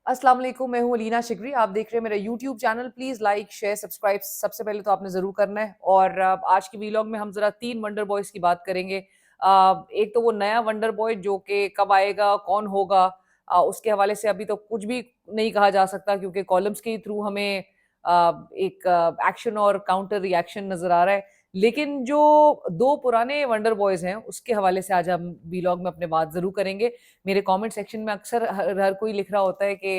अस्सलाम वालेकुम, मैं हूँ अलीना शिकरी। आप देख रहे हैं मेरा YouTube channel. Please like, share, subscribe सबसे पहले तो आपने ज़रूर करना है। और आज की वीलॉग में हम ज़रा 3 वंडर बॉयज़ की बात करेंगे। एक तो वो नया वंडर बॉय जो कि कब आएगा, कौन होगा, उसके हवाले से अभी तो कुछ भी नहीं कहा जा सकता क्योंकि कॉलम्स के थ्रू हमें एक एक्शन और काउंटर रिएक्शन नज़र आ रहा है। लेकिन जो 2 पुराने वंडर बॉयज़ हैं, उसके हवाले से आज हम वीलॉग में अपने बात ज़रूर करेंगे। मेरे कमेंट सेक्शन में अक्सर हर कोई लिख रहा होता है कि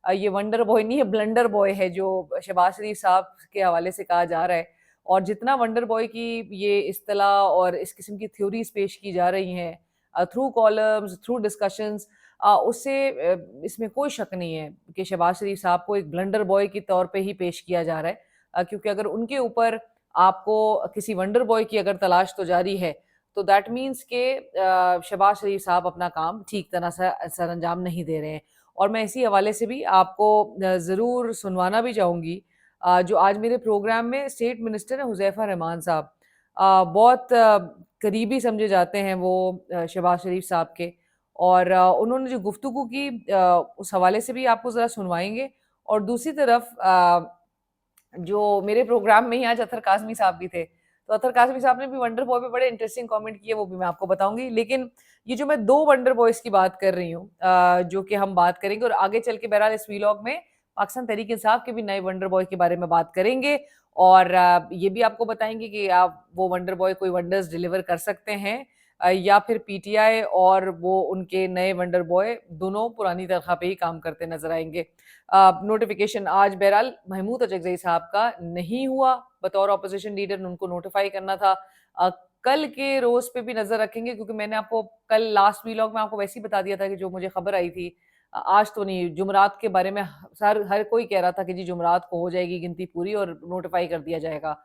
ये वंडर बॉय नहीं है, ब्लंडर बॉय है जो शहबाज शरीफ साहब के हवाले से कहा जा रहा है। और जितना वंडर बॉय की ये इस्तिलाह और इस किस्म की थ्योरीज पेश की जा रही हैं थ्रू कॉलम्स, थ्रू डिस्कशंस, उससे इसमें कोई शक नहीं है कि शहबाज शरीफ साहब को एक ब्लंडर बॉय के तौर पे ही पेश किया जा रहा है। क्योंकि अगर उनके ऊपर आपको किसी वंडर बॉय की अगर तलाश तो जारी है, तो दैट मीन्स के शहबाज शरीफ साहब अपना काम ठीक तरह से सर अंजाम नहीं दे रहे हैं। और मैं इसी हवाले से भी आपको ज़रूर सुनवाना भी चाहूँगी। जो आज मेरे प्रोग्राम में स्टेट मिनिस्टर हैं हुज़ैफ़ा रहमान साहब, बहुत करीबी समझे जाते हैं वो शहबाज शरीफ साहब के। और उन्होंने जो गुफ्तगू की उस हवाले से भी आपको ज़रा सुनवाएंगे। और दूसरी तरफ जो मेरे प्रोग्राम में ही आज अतर काज़मी साहब भी थे, तो अतर काज़मी साहब ने भी वंडर बॉय पे बड़े इंटरेस्टिंग कमेंट किए, वो भी मैं आपको बताऊँगी। लेकिन ये जो मैं 2 वंडर बॉयज़ की बात कर रही हूँ, जो कि हम बात करेंगे और आगे चल के बहरहाल इस व्लॉग में पाकिस्तान तहरीक-ए-इंसाफ के भी नए वंडर बॉय के बारे में बात करेंगे। और ये भी आपको बताएँगे कि आप वो वंडर बॉय कोई वंडर्स डिलीवर कर सकते हैं, या फिर पीटीआई और वो उनके नए वंडर बॉय दोनों पुरानी तनख्वाह पे ही काम करते नज़र आएँगे। नोटिफिकेशन आज बहरहाल महमूद अचकज़ई साहब का नहीं हुआ, बतौर ऑपोजिशन लीडर उनको नोटिफाई करना था। कल के रोज़ पे भी नज़र रखेंगे क्योंकि मैंने आपको कल लास्ट व्लॉग में आपको वैसे ही बता दिया था कि जो मुझे खबर आई थी, आज तो नहीं, जुमेरात के बारे में हर कोई कह रहा था कि जी जुमेरात को हो जाएगी गिनती पूरी और नोटिफाई कर दिया जाएगा।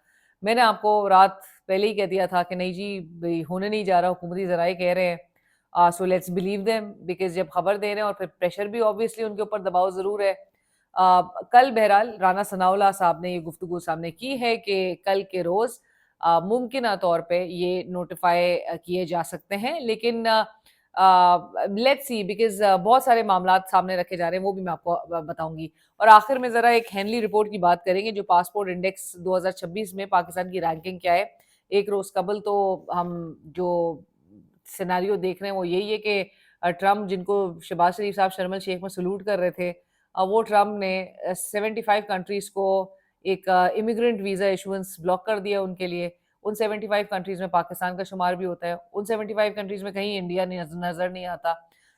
मैंने आपको रात पहले ही कह दिया था कि नहीं जी, भई होने नहीं जा रहा, हुकूमती ज़राए कह रहे हैं। So let's believe them, because जब खबर दे रहे हैं और फिर प्रेशर भी ऑब्वियसली उनके ऊपर दबाव ज़रूर है। कल बहरहाल राना सनाउल्लाह साहब ने ये गुफ्तगू सामने की है कि कल के रोज़ मुमकिना तौर पे ये नोटिफ़ाई किए जा सकते हैं। लेकिन लेट्स सी, बिकॉज़ बहुत सारे मामलात सामने रखे जा रहे हैं, वो भी मैं आपको बताऊँगी। और आखिर में ज़रा एक हेनली रिपोर्ट की बात करेंगे, जो पासपोर्ट इंडेक्स 2026 में पाकिस्तान की रैंकिंग क्या है। एक रोज़ कबल तो हम जो सिनेरियो देख रहे हैं वो यही है कि ट्रम्प, जिनको शहबाज शरीफ साहब शर्म एल शेख में सलूट कर रहे थे, वो ट्रम्प ने 75 कंट्रीज़ को एक इमिग्रेंट वीज़ा इशुएंस ब्लॉक कर दिया उनके लिए। उन 75 कंट्रीज़ में पाकिस्तान का शुमार भी होता है। उन 75 कंट्रीज़ में कहीं इंडिया नज़र नहीं आता।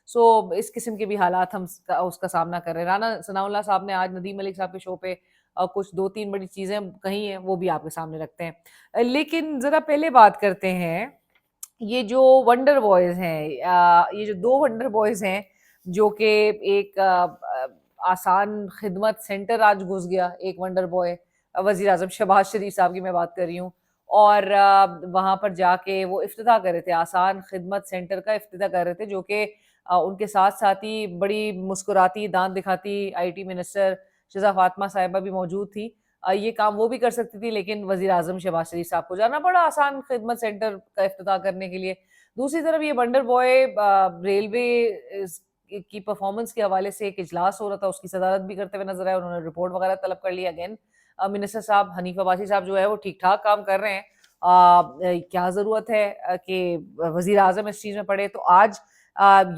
सो इस किस्म के भी हालात हम उसका सामना कर रहे हैं। राना सनाउल्लाह साहब ने आज नदीम मलिक साहब के शो पे कुछ 2-3 बड़ी चीज़ें कही हैं, वो भी आपके सामने रखते हैं। लेकिन ज़रा पहले बात करते हैं, ये जो वंडर बॉयज़ हैं, ये जो 2 वंडर बॉयज़ हैं, जो कि एक आसान खिदमत सेंटर आज घुस गया, एक वंडर बॉय, वज़ीर आज़म शहबाज शरीफ साहब की मैं बात कर रही हूँ। और वहाँ पर जाके वो इफ्तिताह कर रहे थे, आसान खिदमत सेंटर का इफ्तिताह कर रहे थे, जो कि उनके साथ-साथ ही बड़ी मुस्कुराती, दाँत दिखाती आईटी मिनिस्टर शिज़ा फ़ातिमा साहिबा भी मौजूद थी। ये काम वो भी कर सकती थी, लेकिन वज़ीर आज़म शहबाज शरीफ साहब को जाना पड़ा आसान खिदमत सेंटर का इफ्तिताह करने के लिए। दूसरी तरफ ये वंडर बॉय रेलवे इस की परफॉर्मेंस के हवाले से एक इजलास हो रहा था, उसकी सदारत भी करते हुए नज़र आए। उन्होंने रिपोर्ट वगैरह तलब कर ली। अगेन मिनिस्टर साहब हनीफ अब्बासी साहब जो है वो ठीक-ठाक काम कर रहे हैं। क्या ज़रूरत है कि वज़ीर आज़म इस चीज़ में पड़े? तो आज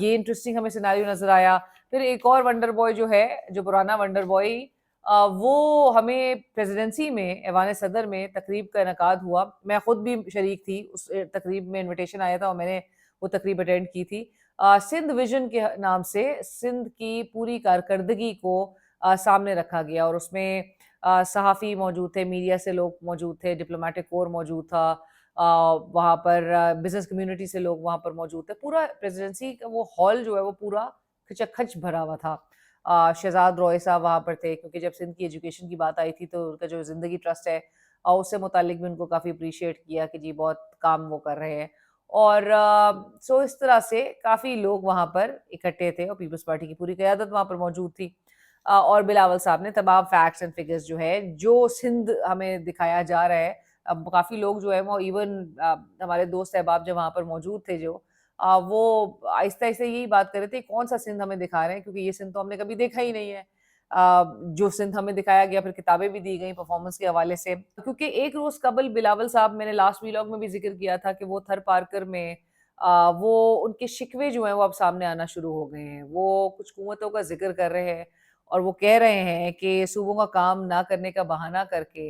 ये इंटरेस्टिंग हमें सिनेरियो नज़र आया। फिर एक और वंडर बॉय जो है, जो पुराना वंडर बॉय, वो हमें प्रेसिडेंसी में ऐवान सदर में तकरीब का इनकाद हुआ। मैं खुद भी शरीक थी, उस तकरीब में इनविटेशन आया था और मैंने वो तकरीब अटेंड की थी। सिंध विजन के नाम से सिंध की पूरी कारकर्दगी को सामने रखा गया और उसमें सहाफ़ी मौजूद थे, मीडिया से लोग मौजूद थे, डिप्लोमेटिक कोर मौजूद था, वहाँ पर बिज़नेस कम्युनिटी से लोग वहाँ पर मौजूद थे। पूरा प्रेसिडेंसी का वो हॉल जो है वो पूरा खचाखच भरा हुआ था। शहज़ाद रॉय साहब वहाँ पर थे क्योंकि जब सिंध की एजुकेशन की बात आई थी तो उनका जो ज़िंदगी ट्रस्ट है, उससे मुतालिक भी उनको काफ़ी अप्रिशिएट किया कि जी बहुत काम वो कर रहे हैं। और सो इस तरह से काफ़ी लोग वहाँ पर इकट्ठे थे और पीपल्स पार्टी की पूरी क़यादत वहाँ पर मौजूद थी। और बिलावल साहब ने तमाम फैक्ट्स एंड फिगर्स जो है, जो सिंध हमें दिखाया जा रहा है, अब काफ़ी लोग जो है वो इवन हमारे दोस्त अहबाब जब वहाँ पर मौजूद थे, जो वो आहिस्ता-आहिस्ता यही बात कर रहे थे, कौन-सा सिंध हमें दिखा रहे हैं क्योंकि ये सिंध तो हमने कभी देखा ही नहीं है। जो सिंध हमें दिखाया गया, फिर किताबें भी दी गई परफॉर्मेंस के हवाले से। क्योंकि एक रोज़ कबल बिलावल साहब, मैंने लास्ट व्लॉग में भी ज़िक्र किया था कि वो थर पार्कर में वो उनके शिकवे जो हैं वो अब सामने आना शुरू हो गए हैं। वो कुछ कुव्वतों का ज़िक्र कर रहे हैं और वो कह रहे हैं कि सूबों का काम ना करने का बहाना करके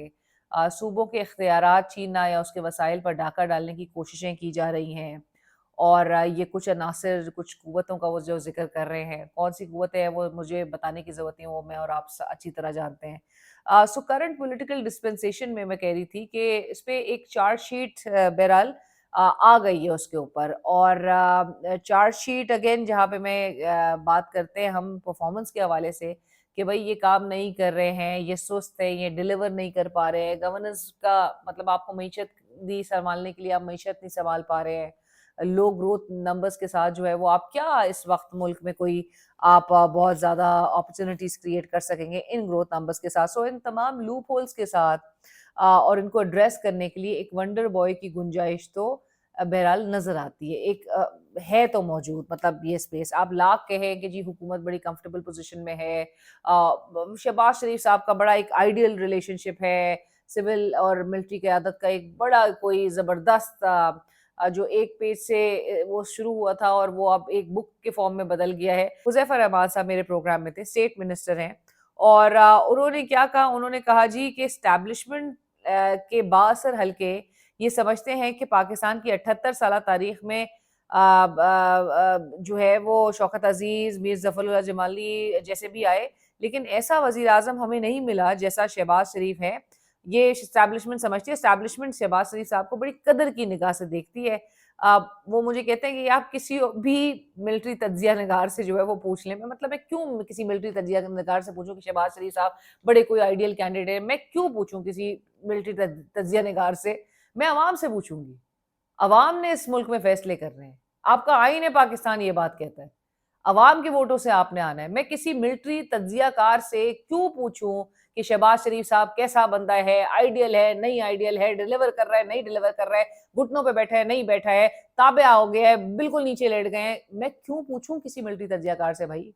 सूबों के इख्तियारात छीनना या उसके वसाइल पर डाका डालने की कोशिशें की जा रही हैं। और ये कुछ अनासिर, कुछ कुव्वतों का वो जो ज़िक्र कर रहे हैं, कौन-सी कुव्वतें हैं वो मुझे बताने की ज़रूरत नहीं है, वो मैं और आप अच्छी तरह जानते हैं। सो करंट पॉलिटिकल डिस्पेंसेशन में मैं कह रही थी कि इस पे एक चार्जशीट बहरहाल आ गई है उसके ऊपर। और चार्जशीट अगेन जहाँ पे मैं बात करते हैं हम परफॉर्मेंस के हवाले से कि भाई ये काम नहीं कर रहे हैं, ये सुस्त है, ये डिलीवर नहीं कर पा रहे हैं, गवर्नेंस का मतलब आपको मईशत भी संभालने के लिए आप मईशत नहीं संभाल पा रहे हैं, लो ग्रोथ नंबर्स के साथ जो है वो आप क्या इस वक्त मुल्क में कोई आप बहुत ज़्यादा अपॉर्चुनिटीज़ क्रिएट कर सकेंगे इन ग्रोथ नंबर्स के साथ। सो इन तमाम लूप होल्स के साथ और इनको एड्रेस करने के लिए एक वंडर बॉय की गुंजाइश तो बहरहाल नज़र आती है। एक है तो मौजूद, मतलब ये स्पेस आप लाख कहें कि जी हुकूमत बड़ी कंफर्टेबल पोज़ीशन में है। शहबाज शरीफ साहब का बड़ा एक आइडियल रिलेशनशिप है, सिविल और मिलिट्री क़यादत का एक बड़ा कोई ज़बरदस्त जो एक पेज से वो शुरू हुआ था और वो अब एक बुक के फॉर्म में बदल गया है। हुज़ैफ़ा रहमान साहब मेरे प्रोग्राम में थे, स्टेट मिनिस्टर हैं और उन्होंने क्या कहा, उन्होंने कहा जी कि एस्टैब्लिशमेंट के बाअसर हलके ये समझते हैं कि पाकिस्तान की 78 साला तारीख में जो है वो शौकत अज़ीज़, मीर ज़फ़रुल्लाह जमाली जैसे भी आए, लेकिन ऐसा वज़ीर-आज़म हमें नहीं मिला जैसा शहबाज शरीफ है। ये एस्टैब्लिशमेंट समझती है, एस्टैब्लिशमेंट शहबाज शरीफ साहब को बड़ी कदर की निगाह से देखती है। वो मुझे कहते हैं कि आप किसी भी मिलिट्री तज्ज़िया निगार से जो है वो पूछ लें। मैं मतलब मैं क्यों किसी मिलिट्री तज्ज़िया निगार से पूछूँ कि शहबाज शरीफ साहब बड़े कोई आइडियल कैंडिडेट हैं, मैं क्यों पूछूँ किसी मिलिट्री तज्ज़िया निगार से? मैं अवाम से पूछूँगी। अवाम ने इस मुल्क में फैसले करने हैं। आपका आईन है पाकिस्तान ये बात कहता है। अवाम के वोटों से आपने आना है। मैं किसी मिलिट्री तज्ज़ियाकार से क्यों पूछूँ कि शहबाज शरीफ साहब कैसा बंदा है, आइडियल है, नहीं आइडियल है, डिलीवर कर रहा है, नहीं डिलीवर कर रहा है, घुटनों पे बैठा है, नहीं बैठा है, ताबे हो गया है, बिल्कुल नीचे लेट गए हैं। मैं क्यों पूछूँ किसी मिलिट्री तज्ज़ियाकार से भाई?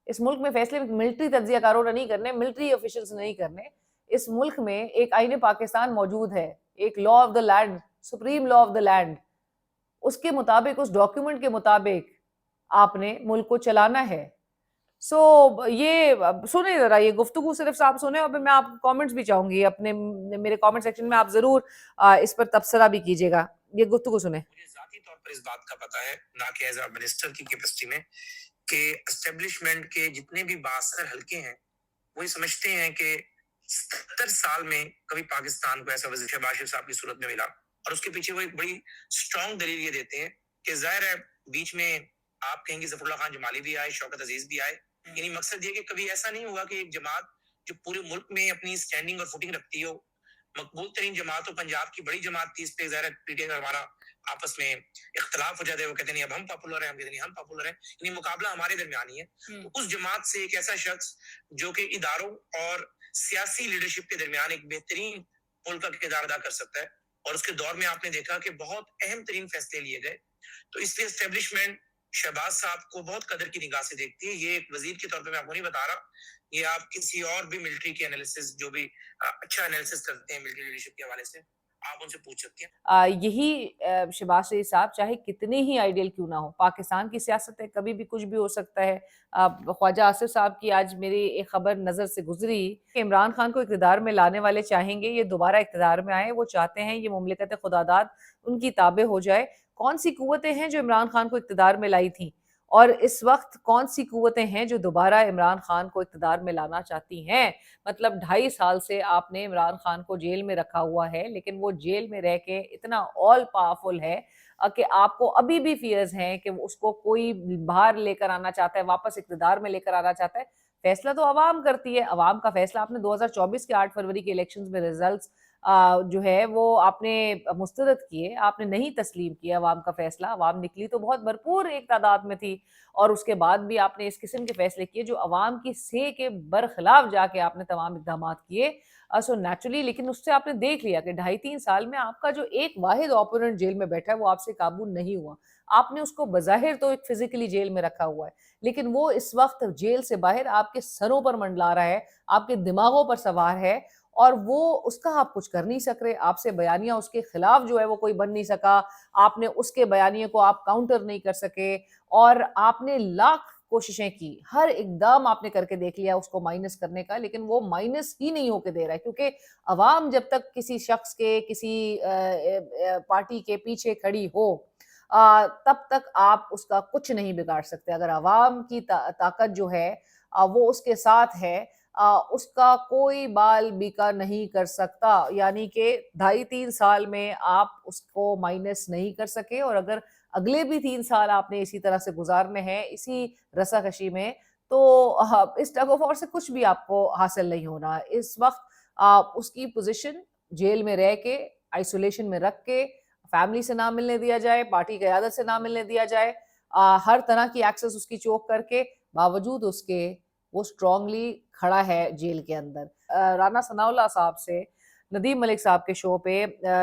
इस मुल्क में फैसले मिलिट्री तज्ज़ियाकारों ने नहीं करने, मिलिट्री ऑफिशियल्स ने नहीं करने। इस मुल्क में एक आईन पाकिस्तान मौजूद है, एक law of the land, supreme law of the land. उसके मुताबिक, उस डॉक्यूमेंट के मुताबिक आपने मुल्क को चलाना है। सो ये सुने ज़रा ये गुफ्तगू सिर्फ़ आप सुने और फिर मैं आपको कमेंट्स भी चाहूँगी अपने मेरे कमेंट सेक्शन में आप ज़रूर इस पर तबसरा भी कीजिएगा। ये गुफ्तगू सुनें। मुझे ज़ाती तौर पर इस बात का पता है, ना कि एज़ अ मिनिस्टर की कैपेसिटी में, कि एस्टेब्लिशमेंट के जितने भी बासर हल्के हैं, वो ये समझते हैं कि 70 साल में कभी पाकिस्तान को ऐसा वज़ीर शहबाज शरीफ साहब की सूरत में मिला। और उसके पीछे वो एक बड़ी स्ट्रॉन्ग दलील ये देते हैं कि ज़ाहिर है बीच में आप कहेंगे ज़फ़रुल्लाह खान जमाली भी आए, शौकत अजीज भी आए। यानी मकसद ये कि कभी ऐसा नहीं हुआ कि एक जमात जो पूरे मुल्क में अपनी स्टैंडिंग और फुटिंग रखती हो, मकबूल तरीन जमात हो, पंजाब की बड़ी जमात थी, इस पे ज़ाहिर है पीटीआई का हमारा आपस में इख्तलाफ हो जाता है। वो कहते नहीं अब हम पॉपुलर हैं, हम कहते नहीं हम पॉपुलर हैं, यानी मुकाबला हमारे दरमियान ही है। तो उस जमात से एक ऐसा शख्स जो कि इदारों और सियासी लीडरशिप के दरमियान एक बेहतरीन पुल का किरदार अदा कर सकता है, और उसके दौर में आपने देखा कि बहुत अहम तरीन फैसले लिए गए। तो इसलिए एस्टेब्लिशमेंट शहबाज साहब को बहुत कदर की निगाह से देखती है। ये एक वजीर के तौर पे मैं आपको नहीं बता रहा, ये आप किसी और भी मिलिट्री के एनालिसिस जो भी अच्छा एनालिसिस करते हैं मिलिट्री लीडरशिप के हवाले से, आप उनसे पूछ सकते हैं। यही शहबाज शरीफ साहब चाहे कितने ही आइडियल क्यों ना हो, पाकिस्तान की सियासत है, कभी भी कुछ भी हो सकता है। ख्वाजा आसिफ साहब की आज मेरी एक खबर नज़र से गुजरी कि इमरान खान को इक़्तिदार में लाने वाले चाहेंगे ये दोबारा इक़्तिदार में आए, वो चाहते हैं ये मुमलिकत खुदादाद उनकी ताबे हो जाए। कौन सी कुव्वतें हैं जो इमरान खान को इक़्तिदार में लाई थी और इस वक्त कौन सी कुव्वतें हैं जो दोबारा इमरान खान को इक़्तिदार में लाना चाहती हैं? मतलब 2.5 साल से आपने इमरान खान को जेल में रखा हुआ है, लेकिन वो जेल में रह के इतना ऑल पावरफुल है कि आपको अभी भी फियर्स हैं कि उसको कोई बाहर लेकर आना चाहता है, वापस इक़्तिदार में लेकर आना चाहता है। फैसला तो अवाम करती है, अवाम का फैसला आपने 2024 के 8 फरवरी के इलेक्शंस में रिजल्ट्स जो है वो आपने मुस्तरद किए, आपने नहीं तस्लीम किया अवाम का फैसला। अवाम निकली तो बहुत भरपूर एक तादाद में थी और उसके बाद भी आपने इस किस्म के फैसले किए जो अवाम की सेह के बरखिलाफ जाके आपने तमाम इक़दामात किए। सो नेचुरली, लेकिन उससे आपने देख लिया कि ढाई 3 साल में आपका जो एक वाहिद ओपोनेंट जेल में बैठा है वो आपसे काबू नहीं हुआ। आपने उसको बज़ाहिर तो एक फिज़िकली जेल में रखा हुआ है, लेकिन वो इस वक़्त जेल से बाहर आपके सरों पर मंडला रहा है, आपके दिमागों पर सवार है और वो उसका आप कुछ कर नहीं सक रहे। आपसे बयानिया उसके खिलाफ जो है वो कोई बन नहीं सका, आपने उसके बयानिए को आप काउंटर नहीं कर सके और आपने लाख कोशिशें की, हर इकदाम आपने करके देख लिया उसको माइनस करने का, लेकिन वो माइनस ही नहीं होके दे रहा है क्योंकि अवाम जब तक किसी शख्स के, किसी पार्टी के पीछे खड़ी हो, तब तक आप उसका कुछ नहीं बिगाड़ सकते। अगर अवाम की ताकत जो है वो उसके साथ है, उसका कोई बाल बीका नहीं कर सकता। यानी कि ढाई 3 साल में आप उसको माइनस नहीं कर सके और अगर अगले भी 3 साल आपने इसी तरह से गुजारने हैं, इसी रसाकशी में, तो इस टग ऑफ वॉर से कुछ भी आपको हासिल नहीं होना। इस वक़्त उसकी पोज़ीशन जेल में रह के, आइसोलेशन में रख के, फैमिली से ना मिलने दिया जाए, पार्टी क़यादत से ना मिलने दिया जाए, हर तरह की एक्सेस उसकी चोक करके, बावजूद उसके वो स्ट्रांगली खड़ा है जेल के अंदर। राना सनाउल्लाह साहब से नदीम मलिक साहब के शो पे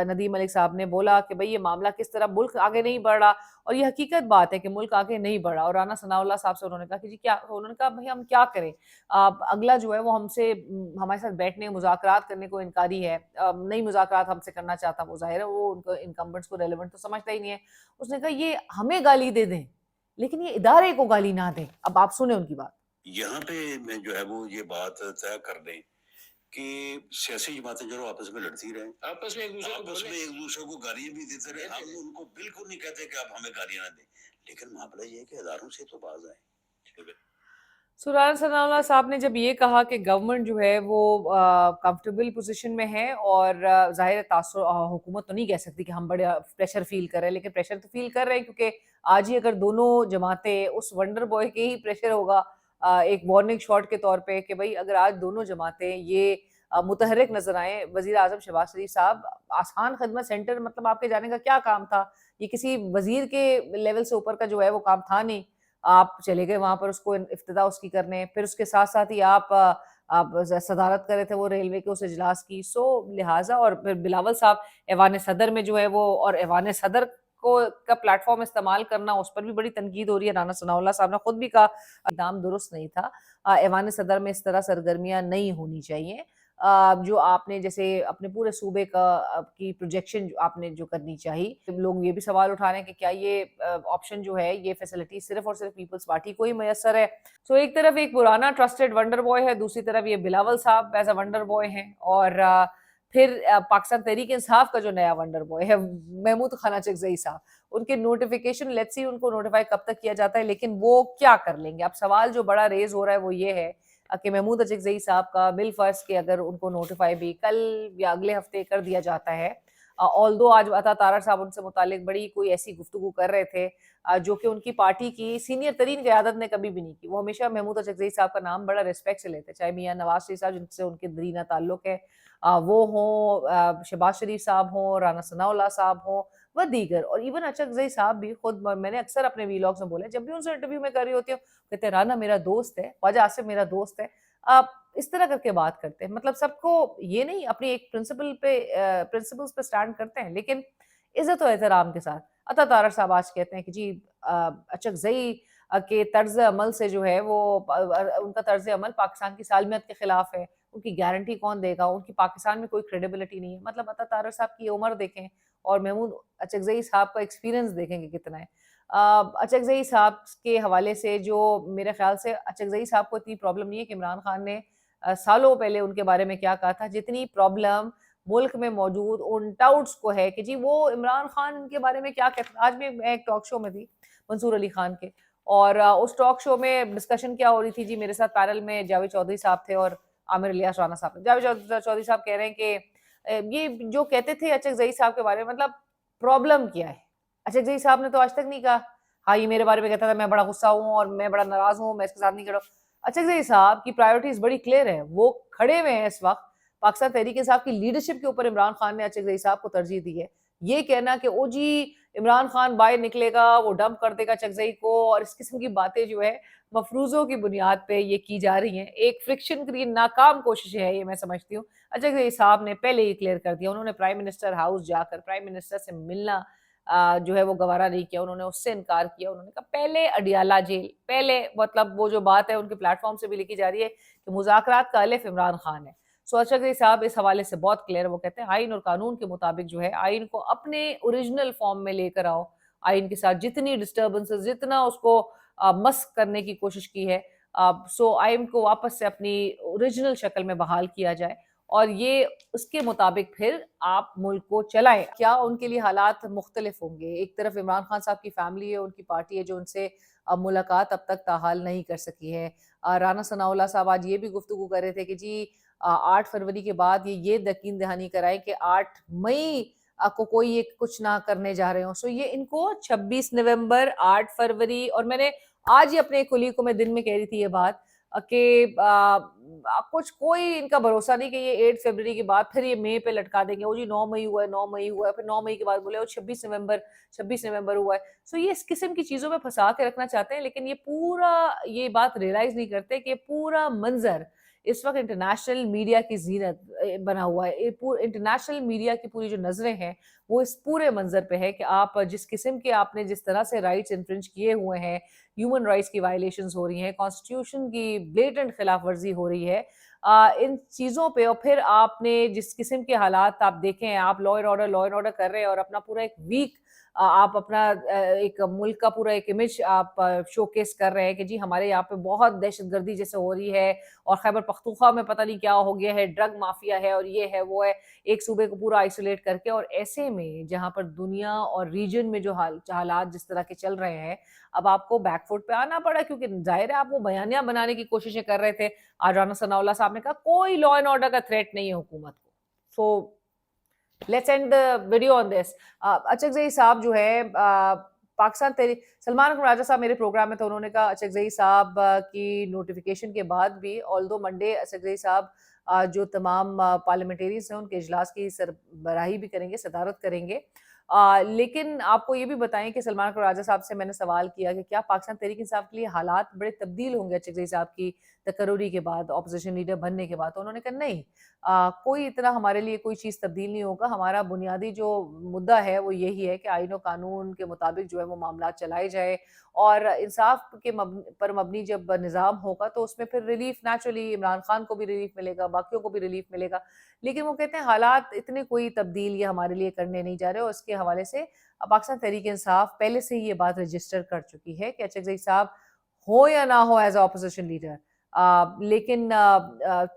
नदीम मलिक साहब ने बोला कि भई ये मामला किस तरह, मुल्क आगे नहीं बढ़ रहा और ये हकीकत बात है कि मुल्क आगे नहीं बढ़ा और राना सनाउल्लाह साहब से उन्होंने कहा कि जी क्या, तो उन्होंने कहा भई हम क्या करें? अगला जो है वो हमसे हमारे साथ बैठने, मुज़ाकरात करने को इनकारी है। नहीं मुज़ाकरात हमसे करना चाहता, वो ज़ाहिर है वो उनको इनकम्बेंट्स को रेलेवेंट तो समझता ही नहीं है। उसने कहा ये हमें गाली दे दें, लेकिन ये इदारे को गाली ना दें। अब आप सुने उनकी बात। यहाँ पे मैं जो है वो ये बात तय कर दें कि सियासी जमातें जो आपस में लड़ती रहें, आपस में एक दूसरे को गालियां भी देते रहे। हम उनको बिल्कुल नहीं कहते कि आप हमें गालियां ना दें, लेकिन मामला ये है कि हजारों से तो बाज आए। सुरान सनाउल्लाह साहब ने जब ये कहा कि गवर्नमेंट जो है वो कंफर्टेबल पोजीशन में है और ज़ाहिर है हुकूमत तो नहीं कह सकती कि हम बड़े प्रेशर फील कर रहे हैं, लेकिन प्रेशर तो फील कर रहे हैं क्योंकि आज ही अगर दोनों जमातें, उस वंडर बॉय के ही प्रेशर होगा एक वार्निंग शॉट के तौर पे कि भाई अगर आज दोनों जमातें ये मुतहरिक नजर आए, वजीर आजम शहबाज शरीफ साहब, आसान खदमत सेंटर मतलब आपके जाने का क्या काम था? ये किसी वजीर के लेवल से ऊपर का जो है वो काम था नहीं। आप चले गए वहाँ पर उसको इफ्तिदा उसकी करने, फिर उसके साथ-साथ ही आप सदारत कर रहे थे वो रेलवे के उस इजलास की। सो लिहाज़ा और फिर बिलावल साहब ऐवान सदर में जो है वो, और ऐवान सदर को का प्लेटफ़ॉर्म इस्तेमाल करना, उस पर भी बड़ी तनकीद हो रही है। राना सनाउल्लाह साहब ने खुद भी कहा इक़दाम दुरुस्त नहीं था। ऐवान सदर में इस तरह सरगर्मियाँ नहीं होनी चाहिए। जो आपने जैसे अपने पूरे सूबे का की प्रोजेक्शन जो आपने जो करनी चाहिए। लोग ये भी सवाल उठा रहे हैं कि क्या ये ऑप्शन जो है, ये फैसिलिटी सिर्फ़ और सिर्फ़ पीपल्स पार्टी को ही मैसर है। सो एक तरफ एक पुराना ट्रस्टेड वंडर बॉय है, दूसरी तरफ ये बिलावल साहब एज़ अ वंडर बॉय हैं और फिर पाकिस्तान तहरीक इंसाफ का जो नया वंडर बॉय है महमूद खान अचकज़ई साहब, उनके नोटिफ़िकेशन लेट्स सी उनको नोटिफ़ाई कब तक किया जाता है, लेकिन वो क्या कर लेंगे? अब सवाल जो बड़ा रेज़ हो रहा है वो ये है कि महमूद अचकज़ई साहब का बिलफ़र्ज़ कि अगर उनको नोटिफ़ाई भी कल या अगले हफ़्ते कर दिया जाता है, ऑल्दो आज अता तारड़ साहब उनसे मुतालिक बड़ी कोई ऐसी गुफ्तगू कर रहे थे जो कि उनकी पार्टी की सीनियर तरीन क़यादत ने कभी भी नहीं की। वो हमेशा महमूद अचकज़ई साहब का नाम बड़ा रिस्पेक्ट से लेते, चाहे मियाँ नवाज़ शरीफ साहब जिनसे उनके दरीना ताल्लुक़ है, वो हों, शहबाज शरीफ साहब हों, राना सनाउल्लाह साहब हों व दीगर, और इवन अचकज़ई साहब भी खुद, मैंने अक्सर अपने वीलॉग्स में बोला है, जब भी उनसे इंटरव्यू में कर रही होती हूँ, कहते हैं राना मेरा दोस्त है, ख्वाजा आसिफ मेरा दोस्त है। आप इस तरह करके बात करते हैं, मतलब सबको ये नहीं, अपनी एक प्रिंसिपल्स पे स्टैंड करते हैं, लेकिन इज़्ज़त और एहतराम के साथ। अता तारड़ साहब आज कहते हैं कि जी अचकज़ई के तर्ज़ अमल से जो है वो उनका तर्ज़ अमल पाकिस्तान की सालमियत के खिलाफ है, उनकी गारंटी कौन देगा? उनकी पाकिस्तान में कोई क्रेडिबिलिटी नहीं है। मतलब अता तारड़ साहब की उम्र देखें और महमूद अचकज़ई साहब का एक्सपीरियंस देखें कि कितना है। अचकज़ई साहब के हवाले से जो मेरे ख़्याल से अचकज़ई साहब को इतनी प्रॉब्लम नहीं है कि इमरान खान ने सालों पहले उनके बारे में क्या कहा था, जितनी प्रॉब्लम मुल्क में मौजूद उन टाउट्स को है कि जी वो इमरान खान के बारे में क्या कहते। आज मैं एक टॉक शो में थी मंसूर अली खान के, और उस टॉक शो में डिस्कशन क्या हो रही थी जी, मेरे साथ पैनल में जावेद चौधरी साहब थे और आमिर इलियास राना साहब थे। जावेद चौधरी साहब कह रहे हैं कि ये जो कहते थे अचकज़ई साहब के बारे में, मतलब प्रॉब्लम क्या है? अचकज़ई साहब ने तो आज तक नहीं कहा, हाँ, ये मेरे बारे में कहता था मैं बड़ा गुस्सा हूँ और मैं बड़ा नाराज़ हूँ, मैं इसके साथ नहीं खड़ा हूँ। अचकज़ई साहब की प्रायोरिटीज़ बड़ी क्लियर है, वो खड़े हुए हैं इस वक़्त पाकिस्तान तहरीक इंसाफ की लीडरशिप के ऊपर इमरान खान ने अचकजई साहब को तरजीह दी है। ये कहना कि ओ जी इमरान खान बाहर निकलेगा, वो डंप कर देगा अचकजई को, और इस किस्म की बातें जो है मफरूज़ों की बुनियाद पे ये की जा रही हैं। एक फ्रिक्शन क्रिएट नाकाम कोशिश है ये, मैं समझती हूँ। अचकजई साहब ने पहले ही क्लियर कर दिया, उन्होंने प्राइम मिनिस्टर हाउस जाकर प्राइम मिनिस्टर से मिलना जो है वो गवारा नहीं किया, उन्होंने उससे इनकार किया। उन्होंने कहा पहले अडियाला जेल, पहले मतलब वो जो बात है उनके प्लेटफॉर्म से भी लिखी जा रही है कि मुज़ाकरात का अलिफ इमरान खान है। सो अचकजई साहब इस हवाले से बहुत क्लियर है, वो कहते हैं आइन और कानून के मुताबिक जो है आइन को अपने ओरिजिनल फॉर्म में लेकर आओ। आइन के साथ जितनी डिस्टर्बेंसेस, जितना उसको मस्क करने की कोशिश की है, सो आइन को वापस से अपनी ओरिजिनल शक्ल में बहाल किया जाए और ये उसके मुताबिक फिर आप मुल्क को चलाएं। क्या उनके लिए हालात मुख्तलिफ होंगे? एक तरफ इमरान खान साहब की फैमिली है, उनकी पार्टी है जो उनसे मुलाकात अब तक ताहाल नहीं कर सकी है। राना सनाउल्लाह साहब आज ये भी गुफ्तगू कर रहे थे कि जी 8 फरवरी के बाद ये यकीन दहानी कराएं कि 8 मई को कोई ये कुछ ना करने जा रहे हो। सो ये इनको 26 नवंबर, 8 फरवरी, और मैंने आज ही अपने कुली को मैं दिन में कह रही थी ये बात कि कुछ कोई इनका भरोसा नहीं कि ये 8 फरवरी के बाद फिर ये मई पे लटका देंगे। वो जी 9 मई हुआ है, 9 मई हुआ है, फिर 9 मई के बाद बोले वो 26 नवंबर हुआ है। सो ये इस किस्म की चीजों में फंसा के रखना चाहते हैं, लेकिन ये बात रियलाइज नहीं करते कि पूरा मंजर इस वक्त इंटरनेशनल मीडिया की जीनत बना हुआ है। इंटरनेशनल मीडिया की पूरी जो नजरें हैं वो इस पूरे मंजर पे है कि आप जिस किस्म के आपने जिस तरह से राइट्स इन्फ्रिंज किए हुए हैं, ह्यूमन राइट्स की वायलेशंस हो रही हैं, कॉन्स्टिट्यूशन की ब्लेटेंट खिलाफ वर्जी हो रही है, इन चीज़ों पे, और फिर आपने जिस किस्म के हालात आप देखें, आप लॉ एंड ऑर्डर कर रहे हैं और अपना पूरा एक वीक आप अपना एक मुल्क का पूरा एक इमेज आप शोकेस कर रहे हैं कि जी हमारे यहाँ पे बहुत दहशतगर्दी जैसे हो रही है और खैबर पख्तूनख्वा में पता नहीं क्या हो गया है, ड्रग माफिया है और ये है वो है, एक सूबे को पूरा आइसोलेट करके। और ऐसे में जहाँ पर दुनिया और रीजन में जो हालात जिस तरह के चल रहे हैं, अब आपको बैकफुट पे आना पड़ा, क्योंकि जाहिर है आप वो बयानिया बनाने की कोशिशें कर रहे थे। आज राना सनाउल्लाह साहब ने कहा कोई लॉ एंड ऑर्डर का थ्रेट नहीं है हुकूमत को। So let's end the video on this. Achakzai साहब जो है पाकिस्तान तहरीक, सलमान अकबर राजा साहब मेरे प्रोग्राम में, तो उन्होंने कहा अचकजई साहब की नोटिफिकेशन के बाद भी, ऑल्दो मंडे अचकजई साहब जो तमाम पार्लियामेंटेरियंस हैं उनके इजलास की सरबराही भी करेंगे, सदारत करेंगे। लेकिन आपको ये भी बताएं कि सलमान अकबर राजा साहब से मैंने सवाल किया कि क्या पाकिस्तान तहरीक इंसाफ के लिए हालात बड़े तब्दील होंगे अचकजई साहब की तकर्रुरी के बाद, ऑपोजिशन लीडर बनने के बाद? तो उन्होंने कहा नहीं, कोई इतना हमारे लिए कोई चीज़ तब्दील नहीं होगा। हमारा बुनियादी जो मुद्दा है वो यही है कि आईन और कानून के मुताबिक जो है वो मामला चलाए जाए, और इंसाफ के पर मबनी जब निज़ाम होगा तो उसमें फिर रिलीफ नेचुरली इमरान खान को भी रिलीफ मिलेगा, बाकियों को भी रिलीफ मिलेगा। लेकिन वो कहते हैं हालात इतने कोई तब्दील ये हमारे लिए करने नहीं जा रहे, और इसके हवाले से पाकिस्तान तहरीक इंसाफ पहले से ही ये बात रजिस्टर कर चुकी है कि अचकजई साहब हो या ना हो एज अपोजिशन लीडर, लेकिन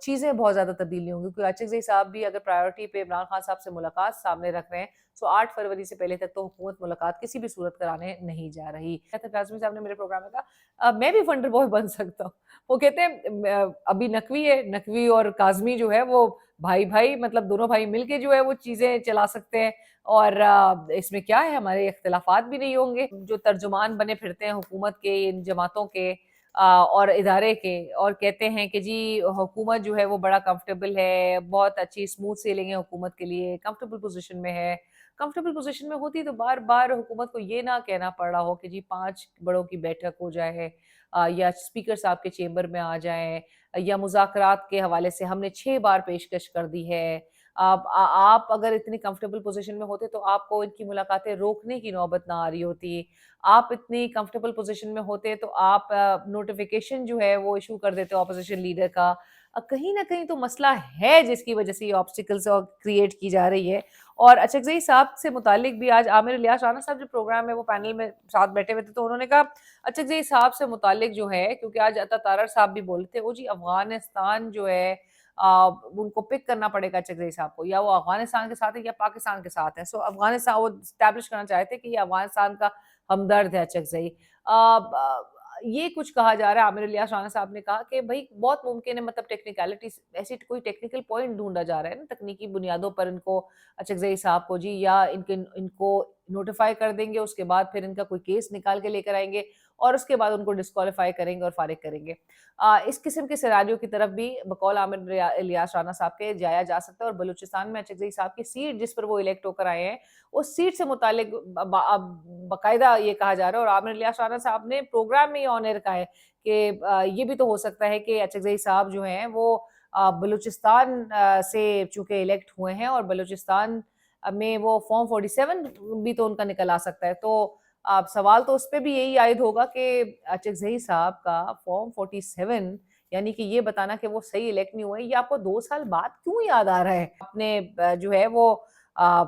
चीज़ें बहुत ज़्यादा तब्दील नहीं होंगी, क्योंकि अचकजई साहब भी अगर प्रायोरिटी पे इमरान खान साहब से मुलाकात सामने रख रहे हैं, तो 8 फरवरी से पहले तक तो हुकूमत मुलाकात किसी भी सूरत कराने नहीं जा रही। काज़मी साहब ने मेरे प्रोग्राम में कहा मैं भी फंडर बॉय बन सकता हूँ। वो कहते हैं अभी नकवी है, नकवी और काज़मी जो है वो भाई मतलब दोनों भाई मिलके जो है वो चीज़ें चला सकते हैं, और इसमें क्या है, हमारे इख्तिलाफात भी नहीं होंगे। जो तर्जुमान बने फिरते हैं हुकूमत के, इन जमातों के और इदारे के, और कहते हैं कि जी हुकूमत जो है वो बड़ा कंफर्टेबल है, बहुत अच्छी स्मूथ सेलिंग है हुकूमत के लिए, कंफर्टेबल पोजीशन में है। कंफर्टेबल पोजीशन में होती तो बार बार हुकूमत को ये ना कहना पड़ रहा हो कि जी 5 बड़ों की बैठक हो जाए, या स्पीकर साहब के चेंबर में आ जाए, या मुज़ाकरात के हवाले से हमने 6 बार पेशकश कर दी है। आप अगर इतनी कंफर्टेबल पोजीशन में होते तो आपको इनकी मुलाकातें रोकने की नौबत ना आ रही होती। आप इतनी कंफर्टेबल पोजीशन में होते तो आप नोटिफिकेशन जो है वो इशू कर देते ऑपोजिशन लीडर का। कहीं ना कहीं तो मसला है जिसकी वजह से ये ऑब्स्टिकल्स क्रिएट की जा रही है। और अचकजई साहब से मुतालिक भी आज आमिर इलियास राना साहब जो प्रोग्राम है वो पैनल में साथ बैठे हुए थे, तो उन्होंने कहा अचकजई साहब से मुतालिक जो है, क्योंकि आज अता तारर साहब भी बोले थे, वो जी अफगानिस्तान जो है उनको पिक करना पड़ेगा अचकजई साहब को, या वो अफगानिस्तान के साथ है या पाकिस्तान के साथ है। सो अफगानिस्तान वो स्टैब्लिश करना चाहते कि ये अफगानिस्तान का हमदर्द है अचकजई। ये कुछ कहा जा रहा है, आमिर इलियास राना साहब ने कहा कि भाई बहुत मुमकिन है, मतलब टेक्निकलिटीज, ऐसी कोई टेक्निकल पॉइंट ढूंढा जा रहा है ना, तकनीकी बुनियादों पर इनको अचकजई साहब को जी, या इनको नोटिफाई कर देंगे, उसके बाद फिर इनका कोई केस निकाल के लेकर आएंगे और उसके बाद उनको डिस्क्वालीफाई करेंगे और फारिग करेंगे। इस किस्म के सिनारियो की तरफ भी बकौल आमिर इलियास राना साहब के जाया जा सकता है और बलूचिस्तान में अचकज़ई साहब की सीट जिस पर वो इलेक्ट होकर आए हैं, उस सीट से मुतालिक बाकायदा ये कहा जा रहा है और आमिर इलियास राना साहब ने प्रोग्राम में ऑन एयर कहा है कि ये भी तो हो सकता है कि अचकज़ई साहब जो हैं वो बलूचिस्तान से चूंकि इलेक्ट हुए हैं और बलूचिस्तान में वो फॉर्म 47 भी तो उनका निकल आ सकता है। तो अब सवाल तो उस पे भी यही आयद होगा कि अचकज़ई साहब का फॉर्म 47 यानी कि ये बताना कि वो सही इलेक्ट नहीं हुए, ये आपको 2 साल बाद क्यों याद आ रहा है? आपने जो है वो अ,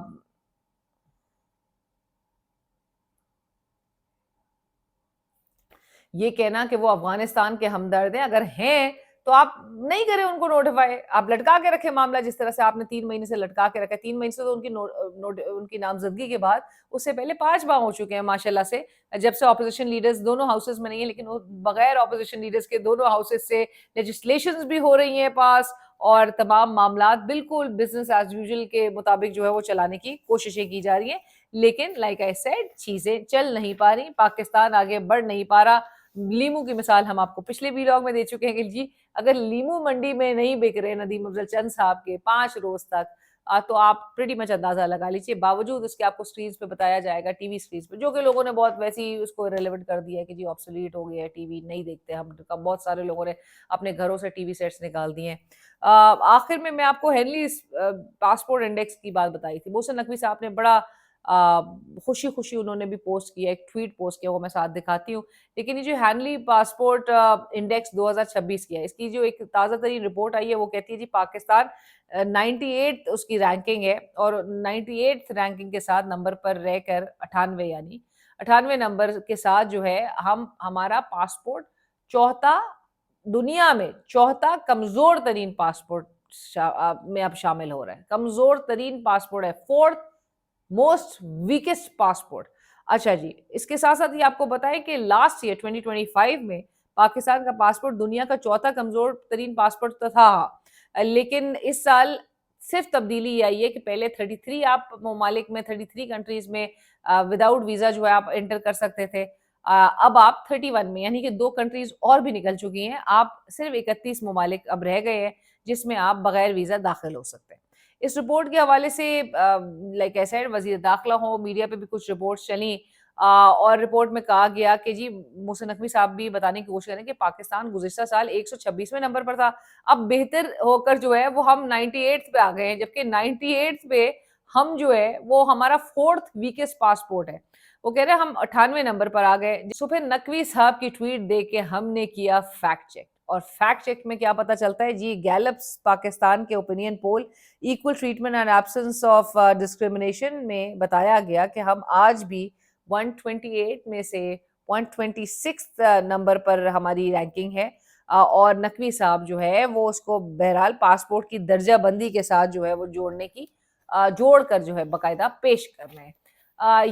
ये कहना कि वो अफगानिस्तान के हमदर्द हैं, अगर हैं तो आप नहीं करें उनको नोटिफाई, आप लटका के रखें मामला जिस तरह से आपने 3 महीने से लटका के रखा है। 3 महीने से तो उनकी नामजदगी के बाद उससे पहले 5 माह हो चुके हैं माशाल्लाह से, जब से ऑपोजिशन लीडर्स दोनों हाउसेस में नहीं है, लेकिन वो बगैर ऑपोजिशन लीडर्स के दोनों हाउसेस से लेजिस्लेशंस भी हो रही हैं पास और तमाम मामलात बिल्कुल बिजनेस एज यूजुअल के मुताबिक जो है वो चलाने की कोशिशें की जा रही हैं। लेकिन लाइक आई सेड, चीजें चल नहीं पा रही, पाकिस्तान आगे बढ़ नहीं पा रहा। लीमू की मिसाल हम आपको पिछले व्लॉग में दे चुके हैं कि जी अगर लीमू मंडी में नहीं बिक रहे नदीम अफजल चंद साहब के 5 रोज तक, तो आप प्रीटी मच अंदाजा लगा लीजिए। बावजूद उसके आपको स्क्रीन पे बताया जाएगा, टीवी स्क्रीन पे, जो कि लोगों ने बहुत वैसे ही उसको रिलेवेंट कर दिया है कि जी ऑब्सोलीट हो गया है, टीवी नहीं देखते हम। बहुत सारे लोगों ने अपने घरों से टीवी सेट्स निकाल दिए हैं। आखिर में मैं आपको हेनली पासपोर्ट इंडेक्स की बात बताई थी। मोहसिन नकवी साहब ने बड़ा खुशी खुशी उन्होंने भी पोस्ट किया, एक ट्वीट पोस्ट किया, वो मैं साथ दिखाती हूँ। लेकिन ये जो हैनली पासपोर्ट इंडेक्स 2026 की है, इसकी जो एक ताज़ा तरीन रिपोर्ट आई है वो कहती है जी पाकिस्तान 98 उसकी रैंकिंग है और 98 रैंकिंग के साथ नंबर पर रहकर 98 यानी 98 नंबर के साथ जो है हमारा पासपोर्ट चौथा दुनिया में चौथा कमजोर तरीन पासपोर्ट में अब शामिल हो रहा है। कमजोर तरीन पासपोर्ट है, फोर्थ मोस्ट वीकेस्ट पासपोर्ट। अच्छा जी, इसके साथ साथ ये आपको बताएं कि लास्ट ईयर 2025 में पाकिस्तान का पासपोर्ट दुनिया का चौथा कमजोर तरीन पासपोर्ट तो था, लेकिन इस साल सिर्फ तब्दीली आई है कि पहले 33 आप ममालिक में 33 कंट्रीज में विदाउट वीजा जो है आप एंटर कर सकते थे, अब आप 31 में, यानी कि 2 कंट्रीज और भी निकल चुकी हैं, आप सिर्फ 31 ममालिक अब रह गए हैं जिसमें आप बगैर वीजा दाखिल हो सकते हैं। इस रिपोर्ट के हवाले से लाइक आई सेड, वजीर दाखिला हो, मीडिया पे भी कुछ रिपोर्ट्स चली और रिपोर्ट में कहा गया कि जी मोहसिन नकवी साहब भी बताने की कोशिश करें कि पाकिस्तान गुज़िश्ता साल 126वें नंबर पर था, अब बेहतर होकर जो है वो हम 98th पे आ गए हैं, जबकि 98th पे हम जो है वो हमारा 4th वीकेस्ट पासपोर्ट है। वो कह रहे हैं हम 98 नंबर पर आ गए। सो फिर नकवी साहब की ट्वीट देख के हमने किया फैक्ट चेक, और फैक्ट चेक में क्या पता चलता है जी, गैलप्स पाकिस्तान के opinion poll equal treatment and absence of discrimination में बताया गया कि हम आज भी 128 में से 126 नंबर पर हमारी रैंकिंग है और नकवी साहब जो है वो उसको बहरहाल पासपोर्ट की दर्जा बंदी के साथ जो है वो जोड़कर जो है बाकायदा पेश कर रहे हैं।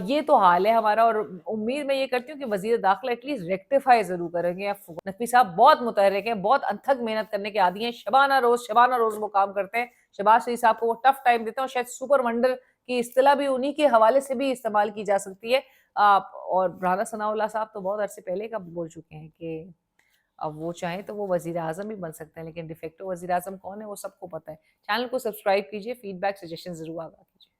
ये तो हाल है हमारा और उम्मीद मैं ये करती हूँ कि वजीर दाखिला एटलीस्ट रेक्टिफाई जरूर करेंगे। नकवी साहब बहुत मुतहर्रिक हैं, बहुत अथक मेहनत करने के आदी हैं, शबाना रोज वो काम करते हैं। शहबाज शरीफ साहब को वो टफ टाइम देते हैं और शायद सुपर वंडर की इस्तिला भी उन्हीं के हवाले से भी इस्तेमाल की जा सकती है। और राना सनाउल्लाह साहब तो बहुत अरसे पहले का बोल चुके हैं कि अब वो चाहें तो वो वजीर आजम भी बन सकते हैं, लेकिन डिफेक्टो वजीर आजम कौन है वो सबको पता है। चैनल को सब्सक्राइब कीजिए, फीडबैक सजेशन जरूर आगा कीजिए।